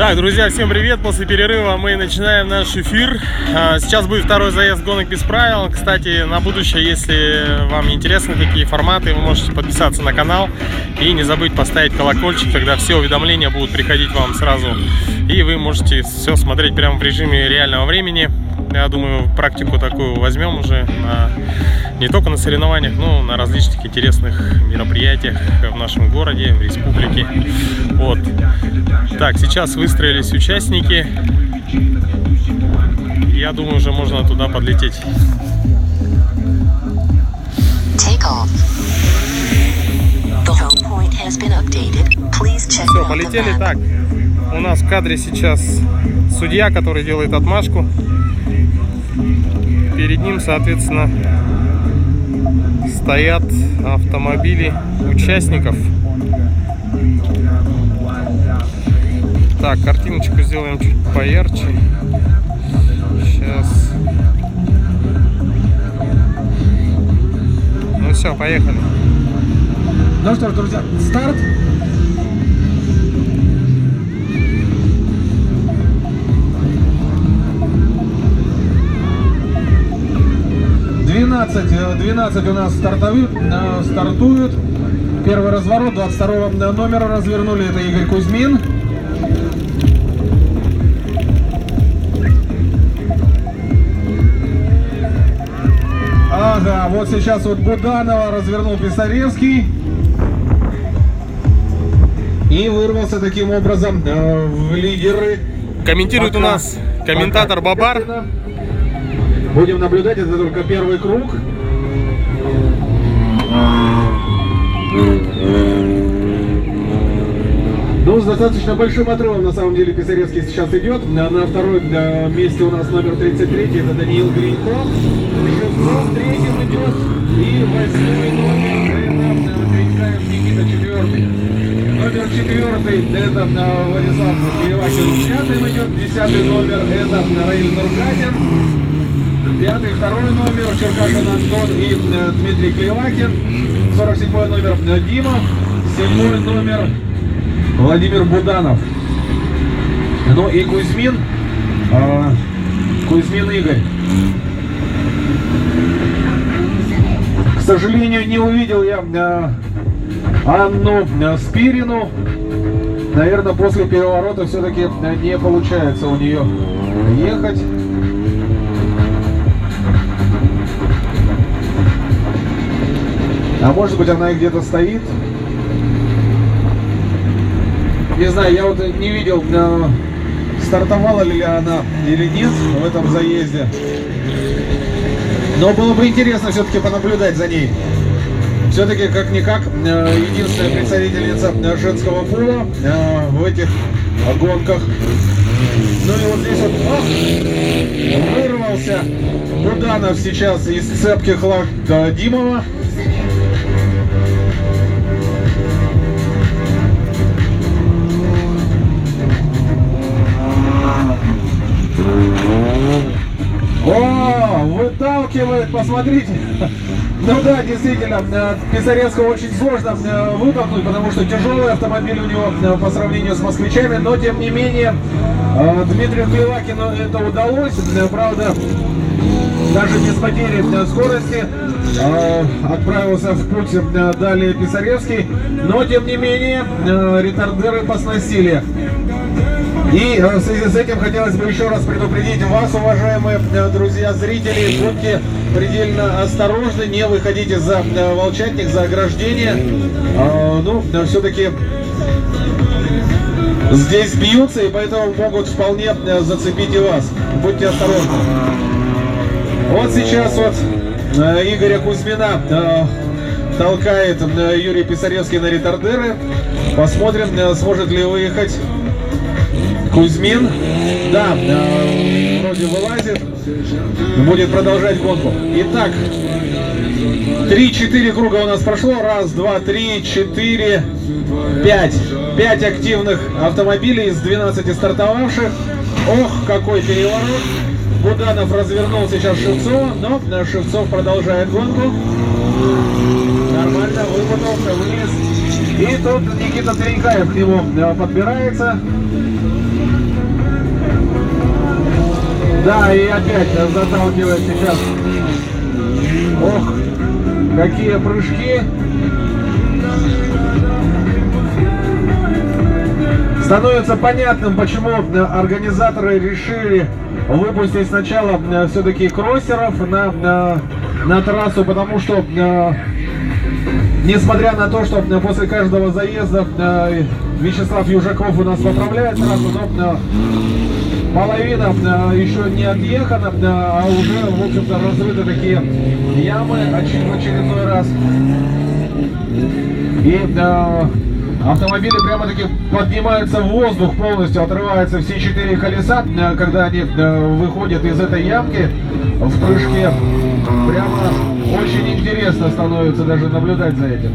Так, друзья, всем привет! После перерыва мы начинаем наш эфир. Сейчас будет второй заезд гонок без правил. Кстати, на будущее, если вам интересны такие форматы, вы можете подписаться на канал и не забыть поставить колокольчик, тогда все уведомления будут приходить вам сразу. И вы можете все смотреть прямо в режиме реального времени. Я думаю, практику такую возьмем уже не только на соревнованиях, но на различных интересных мероприятиях в нашем городе, в республике. Вот. Так, сейчас выстроились участники. Я думаю, уже можно туда подлететь. Все, полетели. Так, у нас в кадре сейчас судья, который делает отмашку. Перед ним, соответственно, стоят автомобили участников. Так, картиночку сделаем чуть поярче. Сейчас. Ну все, поехали. Ну что ж, друзья, старт. Двенадцать у нас стартуют. Первый разворот, 22 номера развернули, это Игорь Кузьмин. Ага, вот сейчас вот Буданова развернул Писаревский. И вырвался таким образом в лидеры. Комментирует у нас комментатор Бабар. Будем наблюдать, это только первый круг. Ну, с достаточно большим отрывом, на самом деле, Писаревский сейчас идет. На втором месте у нас номер 33, это Даниил Гринько. Шевцов третьим идет. И 8-й номер, это Тринькаев Никита, четвертый. Номер 4, это Владислав Перевакин, пятым идет. 10-й номер, это Раиль Нургатин. 5-й, 2-й номер, Черкашин Антон и Дмитрий Клевакин. 47-й номер Дима. 7-й номер Владимир Буданов. Ну и Кузьмин. Кузьмин Игорь. К сожалению, не увидел я Анну Спирину. Наверное, после переворота все-таки не получается у нее ехать. А может быть, она и где-то стоит. Не знаю, я вот не видел, стартовала ли она или нет в этом заезде. Но было бы интересно все-таки понаблюдать за ней. Все-таки, как-никак, единственная представительница женского пола в этих гонках. Ну и вот здесь вот вырвался Буданов сейчас из цепких лап Димова. О, выталкивает, посмотрите. Ну да, действительно, Писаревского очень сложно вытолкнуть, потому что тяжелый автомобиль у него по сравнению с москвичами, но тем не менее Дмитрию Клевакину это удалось, правда, даже без потери скорости отправился в путь далее Писаревский, но тем не менее ретардеры посносили. И в связи с этим хотелось бы еще раз предупредить вас, уважаемые друзья, зрители, будьте предельно осторожны, не выходите за волчатник, за ограждение. Ну, все-таки здесь бьются, и поэтому могут вполне зацепить и вас. Будьте осторожны. Вот сейчас вот Игоря Кузьмина толкает Юрий Писаревский на ретардеры. Посмотрим, сможет ли выехать Кузьмин. Да, вроде вылазит. Будет продолжать гонку. Итак, 3-4 круга у нас прошло. Раз, два, три, 4, 5. 5 активных автомобилей из 12 стартовавших. Ох, какой переворот. Буданов развернул сейчас Шевцова, но Шевцов продолжает гонку. Нормально выпутался, вылез. И тут Никита Тринькаев к нему подбирается. Да, и опять заталкивает сейчас. Ох, какие прыжки. Становится понятным, почему организаторы решили выпустить сначала все-таки кроссеров на трассу, потому что, несмотря на то, что после каждого заезда Вячеслав Южаков у нас поправляет трассу, но половина еще не отъехана, а уже, в общем-то, разрыты такие ямы в очередной раз. И автомобили прямо-таки поднимаются в воздух полностью, отрываются все 4 колеса, когда они выходят из этой ямки в прыжке. Прямо очень интересно становится даже наблюдать за этим.